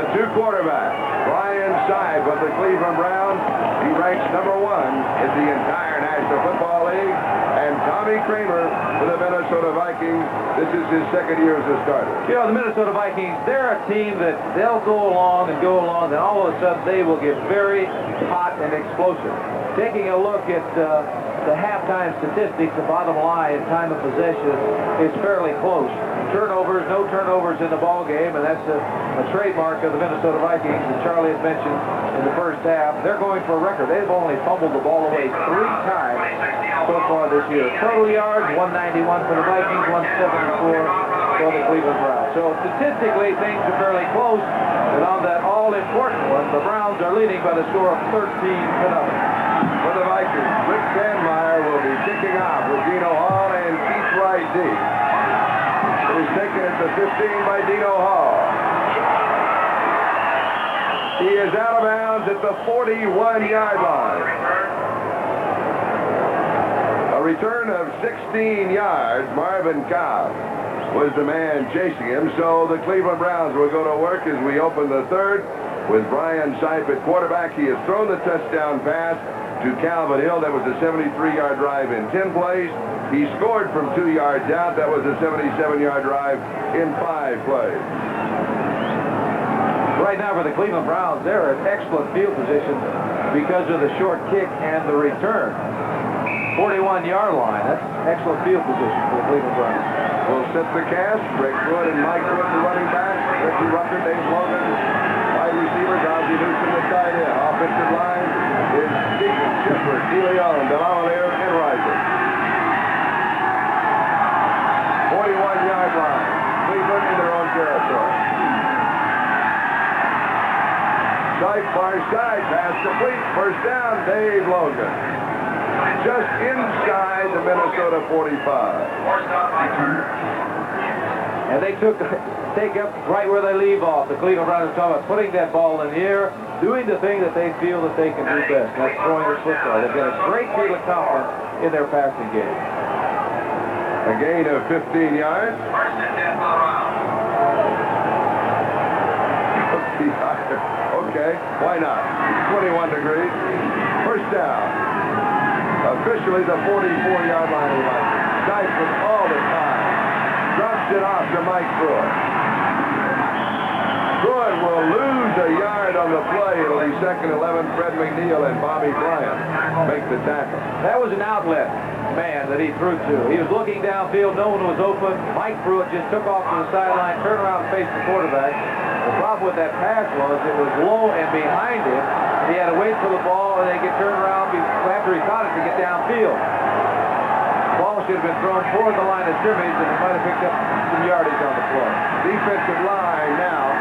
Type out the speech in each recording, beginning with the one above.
The two quarterbacks, Brian Sipe of the Cleveland Browns. He ranks #1 in the entire National Football League. And Tommy Kramer for the Minnesota Vikings. This is his second year as a starter. You know, the Minnesota Vikings, they're a team that they'll go along, then all of a sudden they will get very hot and explosive. Taking a look at the halftime statistics, the bottom line, time of possession is fairly close. Turnovers, no turnovers in the ball game, and that's a trademark of the Minnesota Vikings, as Charlie had mentioned in the first half. They're going for a record. They've only fumbled the ball away 3 times so far this year. Total yards, 191 for the Vikings, 174 for the Cleveland Browns. So statistically, things are fairly close, but on that all-important one, the Browns are leading by the score of 13-0. For the Vikings, Rick Sandmeyer will be kicking off with Dino Hall and Keith Wright deep. It is taken at the 15 by Dino Hall. He is out of bounds at the 41-yard line. A return of 16 yards. Marvin Cobb was the man chasing him, so the Cleveland Browns will go to work as we open the third with Brian Sipe at quarterback. He has thrown the touchdown pass to Calvin Hill. That was a 73-yard drive in 10 plays. He scored from 2 yards out. That was a 77-yard drive in 5 plays. Right now for the Cleveland Browns, they're in excellent field position because of the short kick and the return. 41-yard line. That's excellent field position for the Cleveland Browns. Will set the cast. Rick Wood and Mike Wood, the running back. Ricky Rucker, Dave Logan, wide receivers. Ozzie Newsome, the tight end. Offensive line is Stephen Shepard, DeLeon, Delaware, and Riser. 41-yard line. Cleveland in their own territory. Sipe far side, pass complete. First down, Dave Logan. Just inside the Minnesota 45. And they take up right where they leave off. The Cleveland Browns are talking about putting that ball in the air, doing the thing that they feel that they can do best. That's throwing the football. They've got a great deal of confidence in their passing game. A gain of 15 yards. Okay, why not? 21 degrees. First down. Officially the 44-yard line of the Vikings. Sipe with all the time. Drops it off to Mike Pruitt. Pruitt will lose a yard on the play. It'll be second 11. Fred McNeil and Bobby Bryant make the tackle. That was an outlet man that he threw to. He was looking downfield. No one was open. Mike Pruitt just took off to the sideline, turned around and faced the quarterback. The problem with that pass was it was low and behind him. He had to wait for the ball and then get turned around after he caught it to get downfield. The ball should have been thrown toward the line of scrimmage and it might have picked up some yardage on the play. Defensive line now.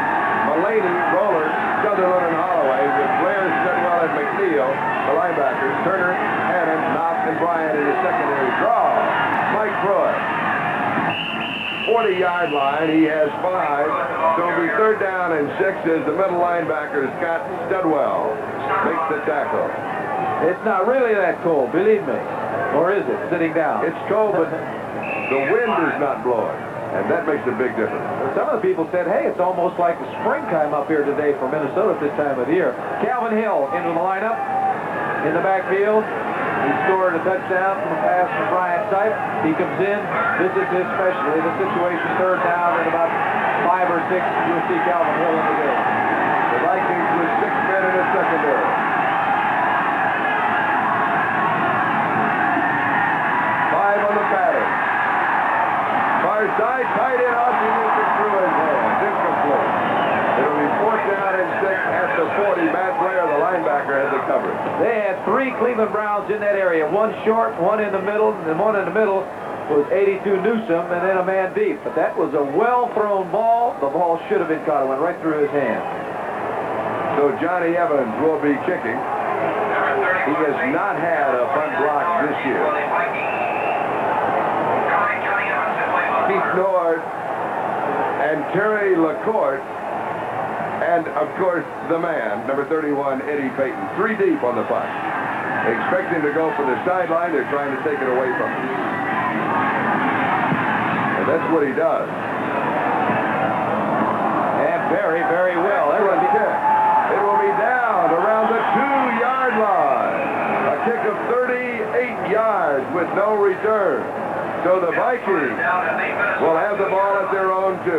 Mulaney, Roller, Sutherland, and Holloway with Blair, Studwell, and McNeil. The linebackers, Turner, Hannon, Knopf, and Bryant in the secondary. Draw. Mike Pruitt. 40-yard line. He has 5. So it'll be third down and 6 as the middle linebacker, Scott Studwell, makes the tackle. It's not really that cold, believe me. Or is it, sitting down? It's cold, but the wind is not blowing. And that makes a big difference. Some of the people said, hey, it's almost like springtime up here today for Minnesota at this time of the year. Calvin Hill into the lineup in the backfield. He scored a touchdown from a pass from Brian Sipe. He comes in. This is his specialty. The situation third down and about 5 or 6. You'll see Calvin Hill in the game. The Vikings with 6 men in the secondary. Side, tight end, Ozzie Newsome through his hands. Incomplete. It'll be fourth down and 6 at the 40. Matt Blair, the linebacker, has the coverage. They had 3 Cleveland Browns in that area. One short, one in the middle, and one in the middle was 82 Newsome, and then a man deep. But that was a well-thrown ball. The ball should have been caught. It went right through his hand. So Johnny Evans will be kicking. He has not had a punt block this year. Keith Nord and Terry LaCourte, and of course the man, number 31, Eddie Payton. 3 deep on the punt. They expect him to go for the sideline. They're trying to take it away from him. And that's what he does. And very, very well. They run So the Vikings will have the ball at their own 2.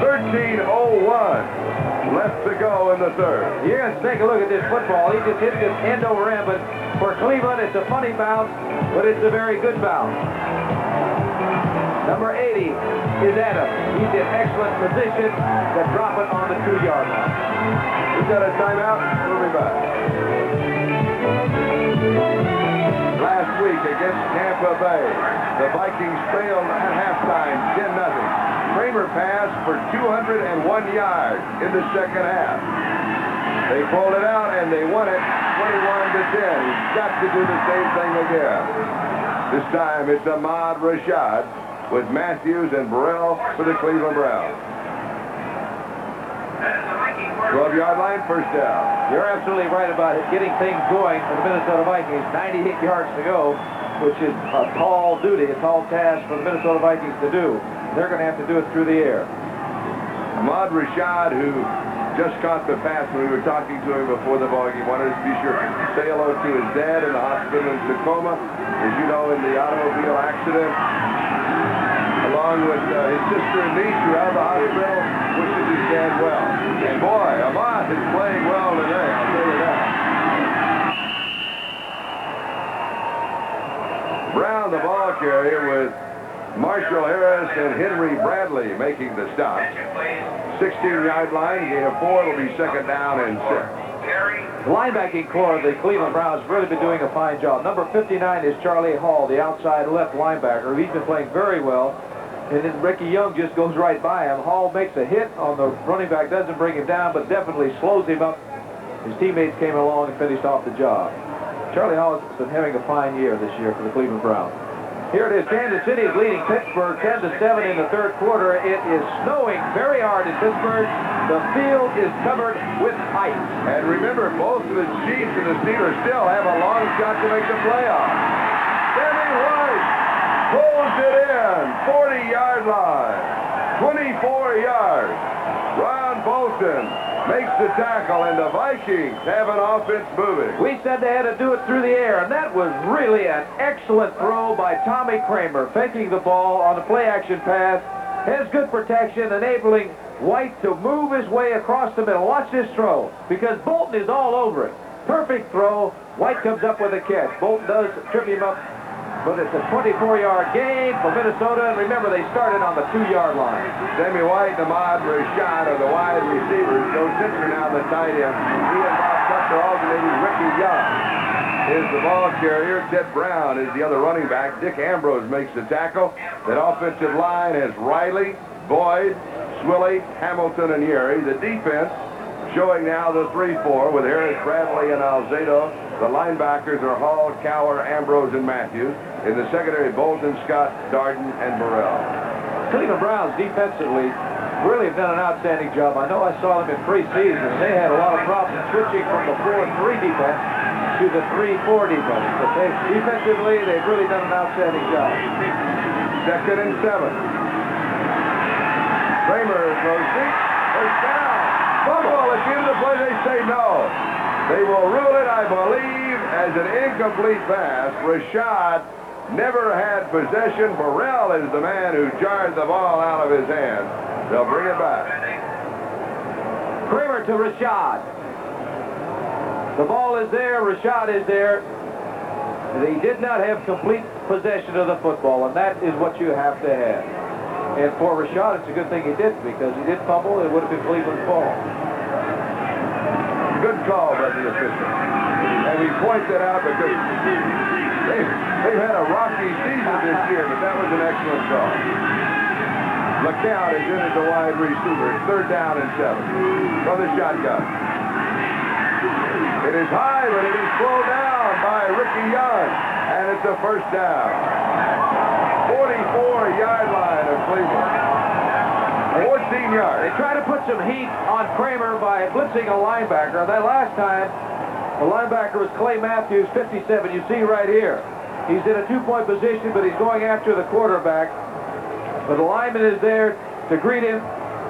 13:01 left to go in the third. You're going to take a look at this football. He just hit this end over end, but for Cleveland, it's a funny bounce, but it's a very good bounce. Number 80 is Adams. He's in excellent position to drop it on the 2-yard line. We've got a timeout. We'll be back. Last week against Tampa Bay, the Vikings failed at halftime 10-0. Kramer passed for 201 yards in the second half. They pulled it out and they won it 21-10. He's got to do the same thing again. This time it's Ahmad Rashad with Matthews and Burrell for the Cleveland Browns. 12-yard line, first down. You're absolutely right about it. Getting things going for the Minnesota Vikings. 98 yards to go, which is a tall duty, a tall task for the Minnesota Vikings to do. They're going to have to do it through the air. Ahmad Rashad, who just caught the pass when we were talking to him before the ball game, wanted us to be sure to say hello to his dad in the hospital in Tacoma. As you know, in the automobile accident, along with his sister and niece who are out of the hospital, wishes his dad well. And boy, Ahmad is playing well today, I'll tell you that. Brown, the ball carrier, with Marshall Harris and Henry Bradley making the stop. 16-yard line, gain of 4. It'll be second down and 6. The linebacking core of the Cleveland Browns have really been doing a fine job. Number 59 is Charlie Hall, the outside left linebacker. He's been playing very well. And then Ricky Young just goes right by him. Hall makes a hit on the running back, doesn't bring him down, but definitely slows him up. His teammates came along and finished off the job. Charlie Hall has been having a fine year this year for the Cleveland Browns. Here it is. Kansas City is leading Pittsburgh 10-7 in the third quarter. It is snowing very hard in Pittsburgh. The field is covered with ice. And remember, both the Chiefs and the Steelers still have a long shot to make the playoffs. Sammy White pulls it in, 40-yard line, 24 yards. Ron Bolton makes the tackle, and the Vikings have an offense moving. We said they had to do it through the air, and that was really an excellent throw by Tommy Kramer, faking the ball on the play-action pass. Has good protection, enabling White to move his way across the middle. Watch this throw, because Bolton is all over it. Perfect throw. White comes up with a catch. Bolton does trip him up, but it's a 24-yard gain for Minnesota. And remember, they started on the 2-yard line. Sammy White and Ahmad Rashad are the wide receivers. Joe Sitzer now the tight end. He and Bob Tucker alternating. Ricky Young is the ball carrier. Ted Brown is the other running back. Dick Ambrose makes the tackle. That offensive line has Riley, Boyd, Swilly, Hamilton, and Yeri. The defense showing now the 3-4 with Harris, Bradley, and Alzado. The linebackers are Hall, Cower, Ambrose, and Matthews. In the secondary, Bolton, Scott, Darden, and Burrell. Cleveland Browns defensively really have done an outstanding job. I know I saw them in preseason. They had a lot of problems switching from the 4-3 defense to the 3-4 defense. But defensively, they've really done an outstanding job. Second and 7. Kramer throws deep. First down. Fumble. At the end of the play, they say no. They will rule it, I believe, as an incomplete pass. Rashad never had possession. Burrell is the man who jarred the ball out of his hand. They'll bring it back. Kramer to Rashad. The ball is there. Rashad is there. They did not have complete possession of the football, and that is what you have to have. And for Rashad, it's a good thing he did, because he did fumble. It would have been Cleveland's ball. Good call by the official. And we point that out because they've had a rocky season this year, but that was an excellent call. LeCount is in as a wide receiver. It's third down and 7 from the shotgun. It is high, but it is slowed down by Ricky Young, and it's a first down. 44-yard line of Cleveland. 14 yards. They try to put some heat on Kramer by blitzing a linebacker. That last time, the linebacker was Clay Matthews, 57. You see right here. He's in a 2-point position, but he's going after the quarterback. But the lineman is there to greet him.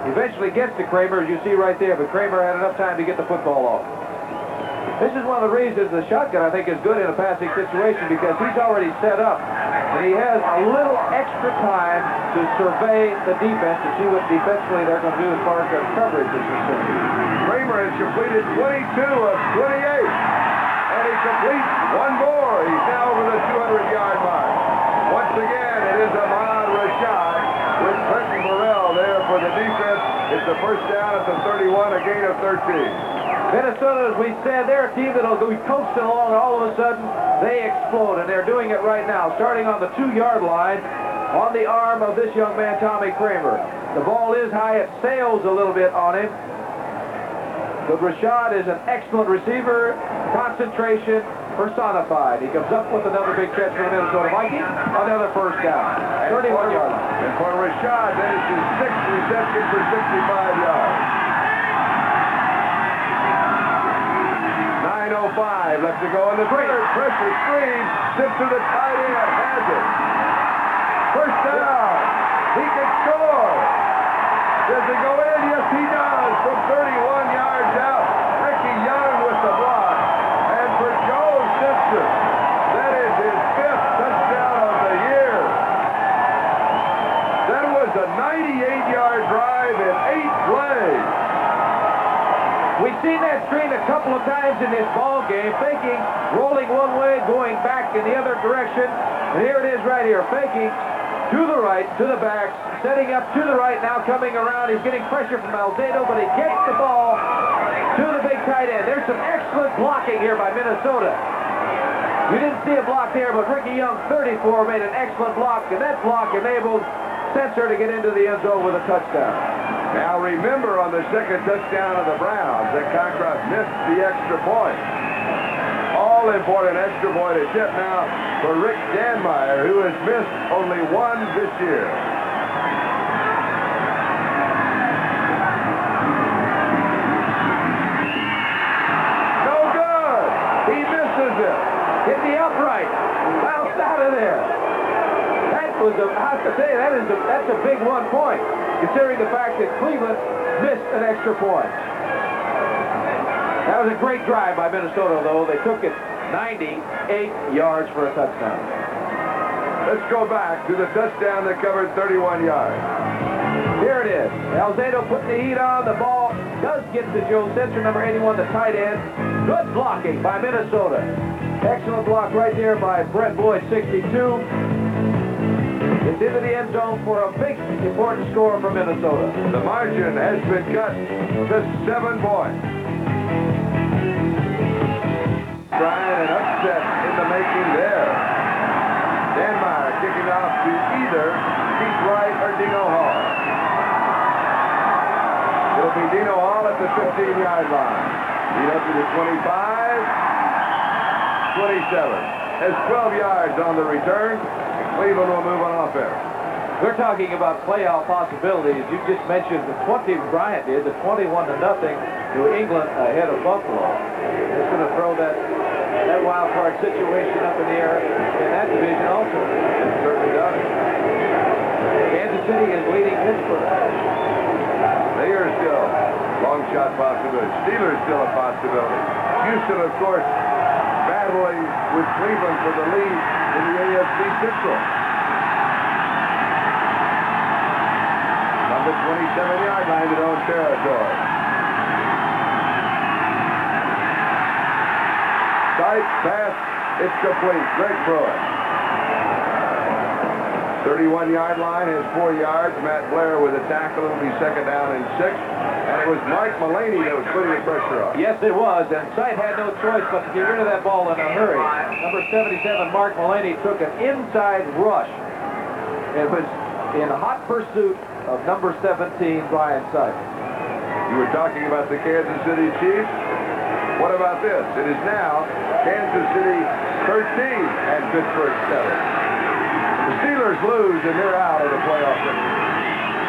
Eventually gets to Kramer, as you see right there. But Kramer had enough time to get the football off. This is one of the reasons the shotgun, I think, is good in a passing situation because he's already set up. And he has a little extra time to survey the defense to see what defensively they're going to do as far as their coverage is concerned. Kramer has completed 22 of 28. And he completes one more. He's now over the 200-yard mark. Once again, it is Ahmad Rashad with Quentin Burrell there for the defense. It's a first down at the 31, a gain of 13. Minnesota, as we said, they're a team that'll be coasting along, and all of a sudden, they explode, and they're doing it right now, starting on the 2-yard line on the arm of this young man, Tommy Kramer. The ball is high. It sails a little bit on him. But Rashad is an excellent receiver, concentration personified. He comes up with another big catch for the Minnesota Vikings, another first down, 31-yard line. And for Rashad, that is his 6th reception for 65 yards. 9:05 left to go in the third. Pressure screen, tips to the tight end, has it. First down. He can score. Does it go in? Yes, he does. From 31 yards out. Ricky Young with the block. And for Joe Simpson, that is his 5th touchdown of the year. That was a 98-yard drive in 8 plays. We've seen that screen a couple of times in this ball game, faking, rolling one way, going back in the other direction. And here it is right here, faking to the right, to the back, setting up to the right, now coming around. He's getting pressure from Alzado, but he gets the ball to the big tight end. There's some excellent blocking here by Minnesota. You didn't see a block there, but Ricky Young, 34, made an excellent block, and that block enabled Spencer to get into the end zone with a touchdown. Now remember on the second touchdown of the Browns that Cockcroft missed the extra point. All important extra point attempt now for Rick Danmeyer, who has missed only one this year. No good. He misses it. Hit the upright. Bounced out of there. I have to say, that's a big 1 point, considering the fact that Cleveland missed an extra point. That was a great drive by Minnesota, though. They took it 98 yards for a touchdown. Let's go back to the touchdown that covered 31 yards. Here it is. Alzado putting the heat on. The ball does get to Joe Spencer, number 81, the tight end. Good blocking by Minnesota. Excellent block right there by Brett Boyd, 62. It's into the end zone for a big, important score for Minnesota. The margin has been cut to 7 points. Trying an upset in the making there. Danmeyer kicking off to either Keith Wright or Dino Hall. It'll be Dino Hall at the 15-yard line. Dino to the 25, 27. Has 12 yards on the return. Cleveland will move on offense. We're talking about playoff possibilities. You just mentioned the 20 Bryant did, the 21-0 New England ahead of Buffalo. It's going to throw that wild card situation up in the air in that division also. It certainly does. Kansas City is leading Pittsburgh. They are still long shot possibility. Steelers still a possibility. Houston, of course, battling with Cleveland for the lead in the AFC Central. From the 27-yard line to their own territory. Sipe pass, it's complete. Great throw. 31-yard line has 4 yards. Matt Blair with a tackle. It'll be second down and 6. And it was Mark Mullaney that was putting the pressure on. Yes, it was. And Sipe had no choice but to get rid of that ball in a hurry. Number 77, Mark Mullaney, took an inside rush. It was in hot pursuit of number 17, Brian Sipe. You were talking about the Kansas City Chiefs. What about this? It is now Kansas City 13 and Pittsburgh 7. The Steelers lose and they're out of the playoff picture.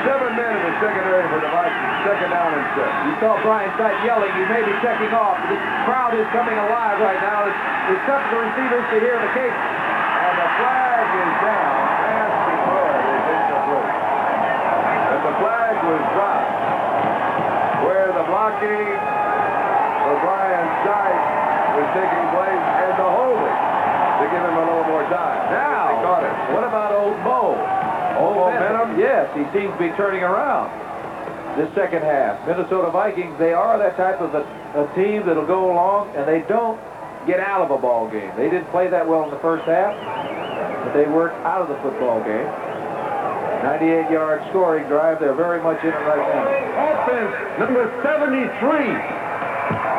7 men in the secondary for the Vikings. Second down and 6. You saw Brian Sipe yelling. He may be checking off. This crowd is coming alive right now. It's up to the receivers to hear the case. And the flag is down. Pass declared is incomplete. And the flag was dropped where the blocking for Brian Sipe taking place and the holding to give him a little more time. Now, they caught it. What about old Mo? Old momentum? Yes, he seems to be turning around this second half. Minnesota Vikings, they are that type of a team that'll go along, and they don't get out of a ball game. They didn't play that well in the first half, but they worked out of the football game. 98-yard scoring drive. They're very much in it right now. Offense number 73.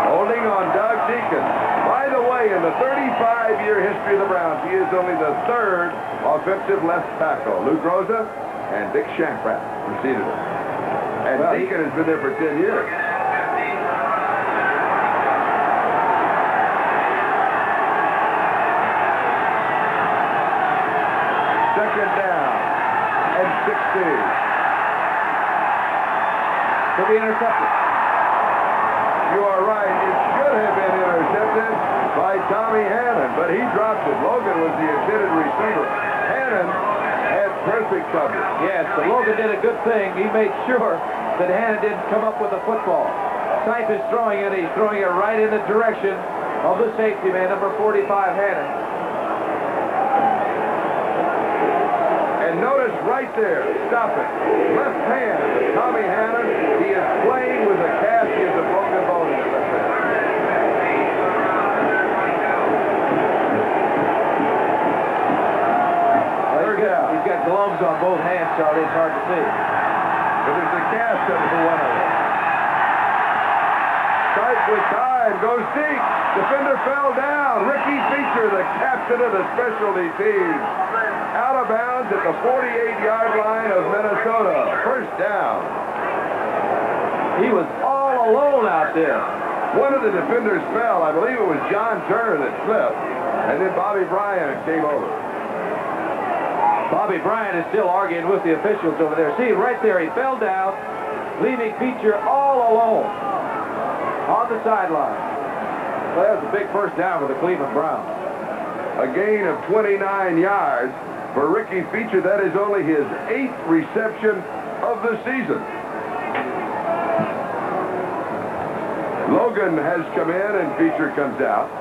Holding on Doug Deacon. By the way, in the 35-year history of the Browns, he is only the third offensive left tackle. Luke Rosa and Dick Shampratt preceded him. And Deacon has been there for 10 years. Second down and 16. Could be intercepted. You are right. It should have been intercepted by Tommy Hannon, but he dropped it. Logan was the intended receiver. Hannon had perfect coverage. Yes, so Logan did a good thing. He made sure that Hannon didn't come up with the football. Sipe is throwing it. He's throwing it right in the direction of the safety man, number 45, Hannon. And notice right there, stop it. Left hand, Tommy Hannon. He is playing with a cast. He has a broken bone in his left hand. He's got gloves on both hands, Charlie. It's hard to see. But there's a cast under one of them. Sipe with time, goes deep. Defender fell down. Ricky Feature, the captain of the specialty teams. Out of bounds at the 48-yard line of Minnesota. First down. He was all alone out there. One of the defenders fell. I believe it was John Turner that slipped. And then Bobby Bryant came over. Bobby Bryant is still arguing with the officials over there. See, right there, he fell down, leaving Feature all alone on the sideline. Well, that was a big first down for the Cleveland Browns. A gain of 29 yards for Ricky Feature. That is only his 8th reception of the season. Logan has come in and Feature comes out.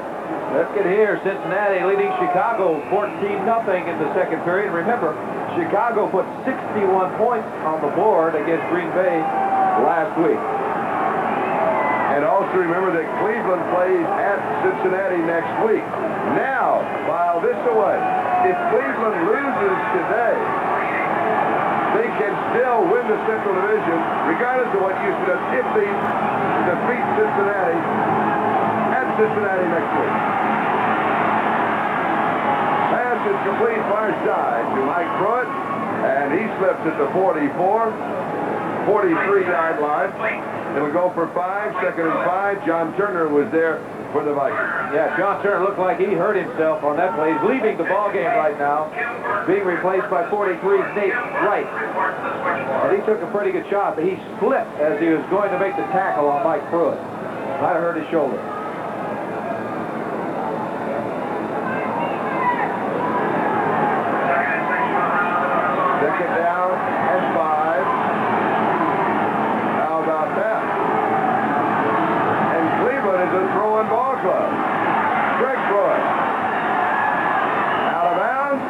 Let's get here. Cincinnati leading Chicago 14-0 in the second period. Remember, Chicago put 61 points on the board against Green Bay last week. And also remember that Cleveland plays at Cincinnati next week. Now, file this away. If Cleveland loses today, they can still win the Central Division, regardless of what Houston does, if they defeat Cincinnati at Cincinnati next week. Pass is complete far side to Mike Pruitt, and he slips at the 43-yard line. It'll go for 5, second and 5. John Turner was there for the Vikings. Yeah, John Turner looked like he hurt himself on that play. He's leaving the ball game right now, being replaced by 43, Nate Wright. And he took a pretty good shot, but he slipped as he was going to make the tackle on Mike Pruitt. Might have hurt his shoulder. Second down and 5. How about that? And Cleveland is a throwing ball club. Greg Pruitt. Out of bounds.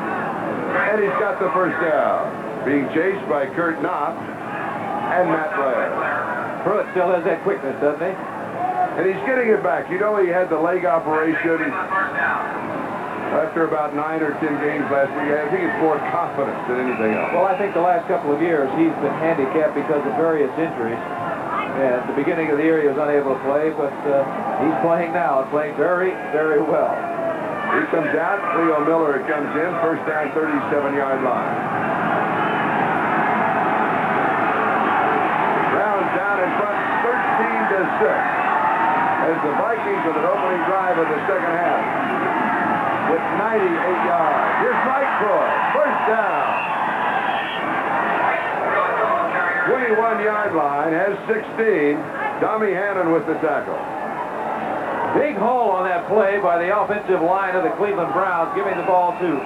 And he's got the first down. Being chased by Kurt Knopf and Matt Blair. Pruitt still has that quickness, doesn't he? And he's getting it back. You know, he had the leg operation after about 9 or 10 games last week. I think it's more confidence than anything else. Well, I think the last couple of years he's been handicapped because of various injuries. And at the beginning of the year he was unable to play, but he's playing now and playing very, very well. He comes out. Cleo Miller comes in. First down, 37-yard line. Browns down in front, 13-6. As the Vikings with an opening drive of the second half with 98 yards. Here's Mike Pruitt. First down. 21-yard line, has 16. Tommy Hannon with the tackle. Big hole on that play by the offensive line of the Cleveland Browns, giving the ball to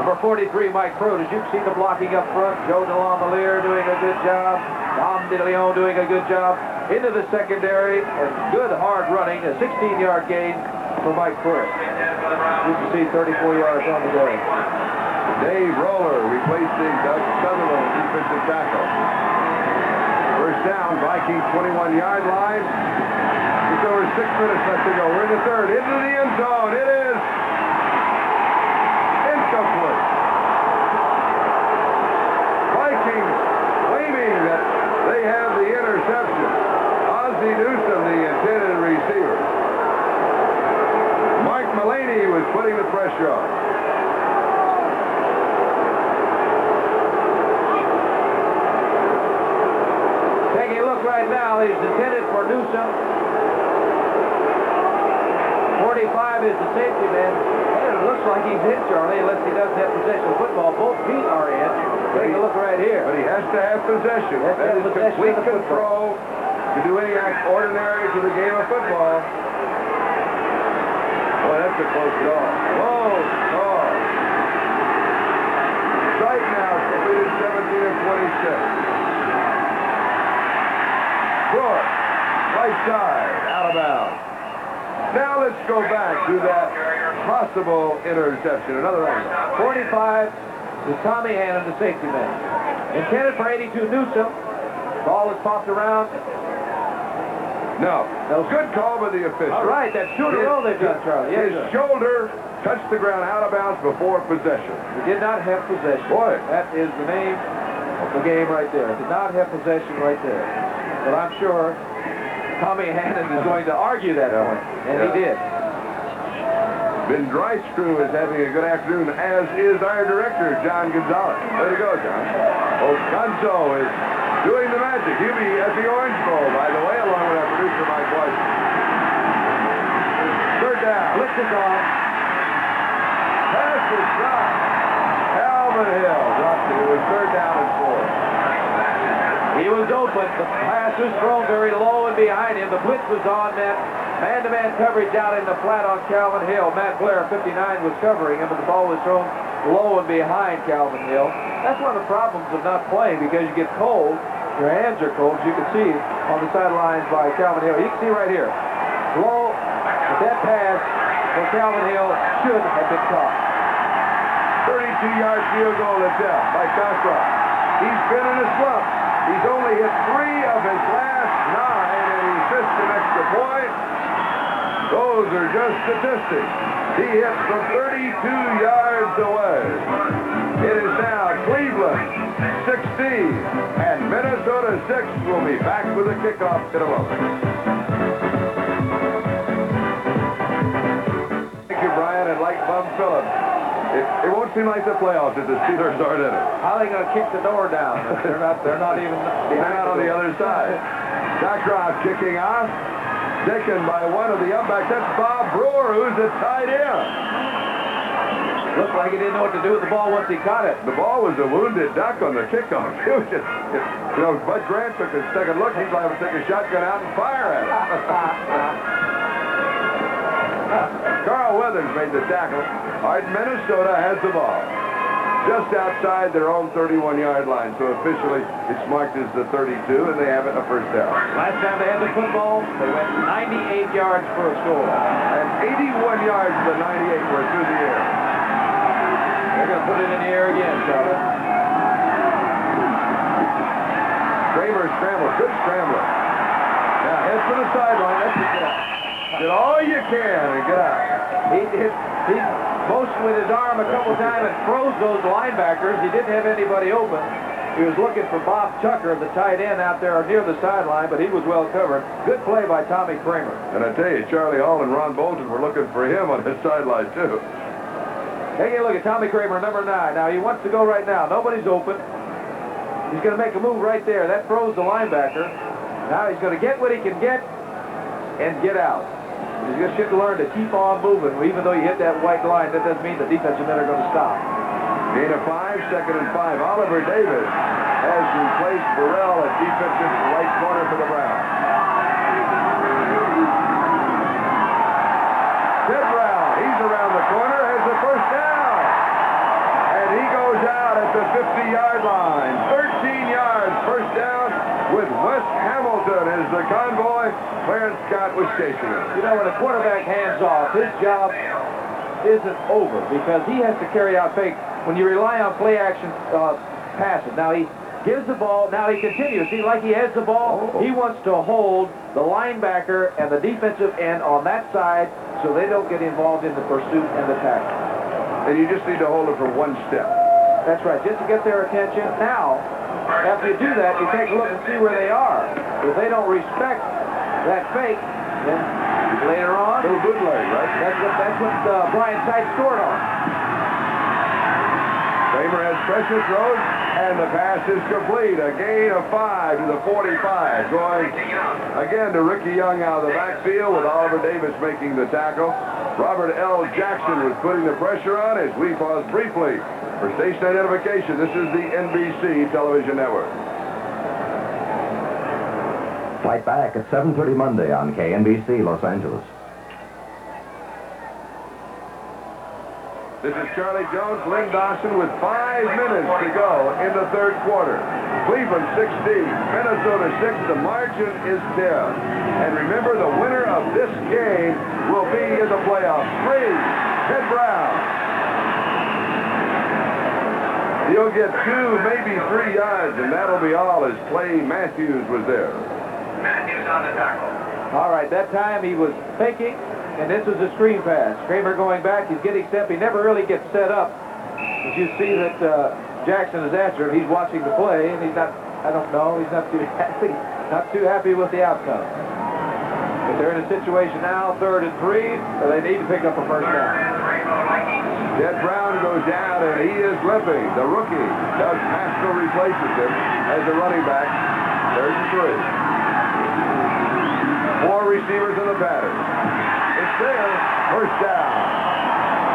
number 43, Mike Pruitt. As you can see the blocking up front, Joe DeLongmelier doing a good job. Tom DeLeon doing a good job. Into the secondary, and good hard running, a 16-yard gain for Mike Blair. You can see 34 yards on the day. Dave Roller replacing Doug Sutherland, defensive tackle. First down, Vikings 21-yard line. Just over 6 minutes left to go. We're in the third. Into the end zone. It is incomplete. Vikings claiming that they have the interception. Ozzie Newsome, the intended receiver. Mark Mullaney was putting the pressure on. Taking a look right now, he's intended for Newsome. 45 is the safety man. And it looks like he's in, Charlie, unless he doesn't have possession of football. Both feet are in. Take a look right here. But he has to have possession. That is complete control to do any ordinary to the game of football. Boy, that's a close call. Close call. Sipe now completed 17 of 26. Short, right side, out of bounds. Now let's go back to that possible interception. Another angle. 45 to Tommy Hannon, the safety man. Intended for 82 Newsome. Ball is popped around. No. Good call by the official. All right, that's 2 in a row they've done, Charlie. His shoulder touched the ground out of bounds before possession. He did not have possession. Boy. That is the name of the game right there. Did not have possession right there. But I'm sure Tommy Hannon is going to argue that point, and he did. Ben Dreiscrew is having a good afternoon, as is our director, John Gonzalez. Way to go, John. Gonzo is doing the magic. He'll be at the Orange Bowl, by the way, along with our producer, Mike White. Third down. Blitz is on. Pass is dropped. Calvin Hill dropped it. It was third down and 4. He was open. The pass was thrown very low and behind him. The blitz was on that man-to-man coverage out in the flat on Calvin Hill. Matt Blair, 59, was covering him, but the ball was thrown low and behind Calvin Hill. That's one of the problems of not playing, because you get cold. Your hands are cold, as you can see on the sidelines by Calvin Hill. You can see right here. Low, but that pass for Calvin Hill should have been caught. 32-yard field goal attempt by Cockroft. He's been in a slump. He's only hit 3 of his last 9, and he missed an extra point. Those are just statistics. He hit from 32 yards away. It is now Cleveland 16, and Minnesota 6 will be back with a kickoff in a moment. Thank you, Brian, and like Bum Phillips. It won't seem like the playoffs if the Steelers aren't in it. How are they going to kick the door down? They're not even. They're not on the other side. Cockroft kicking off. Taken by one of the upbacks. That's Bob Brewer, who's a tight end. Looked like he didn't know what to do with the ball once he caught it. The ball was a wounded duck on the kickoff. It was just, Bud Grant took a second look. He's liable to take a shotgun out and fire at it. Carl Weathers made the tackle. All right, Minnesota has the ball just outside their own 31-yard line. So officially, it's marked as the 32, and they have it a first down. Last time they had the football, they went 98 yards for a score. And 81 yards to the 98 were through the air. They're going to put it in the air again, Charlie. Kramer scrambles. Good scrambler. Now, head to the sideline. That's it. Get all you can and get out. He motioned with his arm a couple times and froze those linebackers. He didn't have anybody open. He was looking for Bob Tucker, the tight end, out there near the sideline, but he was well covered. Good play by Tommy Kramer. And I tell you, Charlie Hall and Ron Bolton were looking for him on his sideline, too. Take a look at Tommy Kramer, number 9. Now, he wants to go right now. Nobody's open. He's going to make a move right there. That froze the linebacker. Now he's going to get what he can get and get out. You just have to learn to keep on moving. Even though you hit that white line, that doesn't mean the defensive men are going to stop. Gain of 5, second and 5. Oliver Davis has replaced Burrell at defensive right corner for the Browns. Ted Brown, he's around the corner, has the first down. And he goes out at the 50-yard line. 13 yards, first down. with Wes Hamilton as the convoy. Clarence Scott was chasing him. You know, when a quarterback hands off, his job isn't over because he has to carry out fake. When you rely on play action passes, now he gives the ball, now he continues. See, like he has the ball, he wants to hold the linebacker and the defensive end on that side so they don't get involved in the pursuit and the tackle. And you just need to hold it for one step. That's right, just to get their attention. Now, after you do that, you take a look and see where they are. If they don't respect that fake, then later on, Little bootleg, right? That's what Brian Sipe scored on. Kramer has pressure throws, and the pass is complete. A gain of 5 to the 45. Going again to Ricky Young out of the backfield with Oliver Davis making the tackle. Robert L. Jackson was putting the pressure on as we pause briefly for station identification. This is the NBC television network. Fight back at 7:30 Monday on KNBC Los Angeles. This is Charlie Jones, Lynn Dawson with 5 minutes to go in the third quarter. Cleveland 16, Minnesota 6. The margin is 10. And remember, the winner of this game will be in the playoffs. 3, Ted Brown. He'll get 2, maybe 3 yards, and that'll be all as Clay Matthews was there. Matthews on the tackle. All right, that time he was faking, and this was a screen pass. Kramer going back, he's getting set. He never really gets set up. As you see that Jackson is after him, he's watching the play, and he's not, I don't know, he's not too happy with the outcome. But they're in a situation now, 3rd and 3, where they need to pick up a first down. Ted Brown goes down, and he is limping. The rookie, Doug Pascal, replaces him as the running back. 3rd and 3. 4 receivers in the pattern. It's there. First down.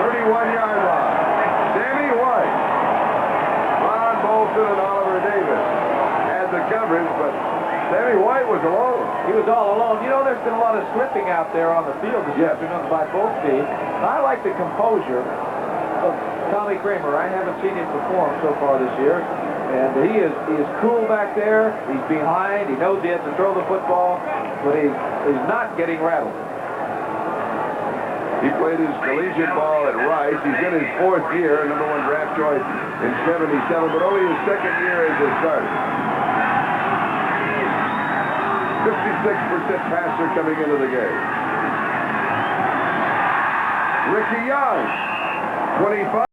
31-yard line. Sammy White. Ron Bolton and Oliver Davis had the coverage, but Sammy White was alone. He was all alone. You know, there's been a lot of slipping out there on the field this afternoon by both teams. I like the composure of Tommy Kramer. I haven't seen him perform so far this year. And he is cool back there. He's behind. He knows he has to throw the football, but he's not getting rattled. He played his collegiate ball at Rice. He's in his 4th year, #1 draft choice in 77, but only his 2nd year as a starter. 56% passer coming into the game. Ricky Young, 25.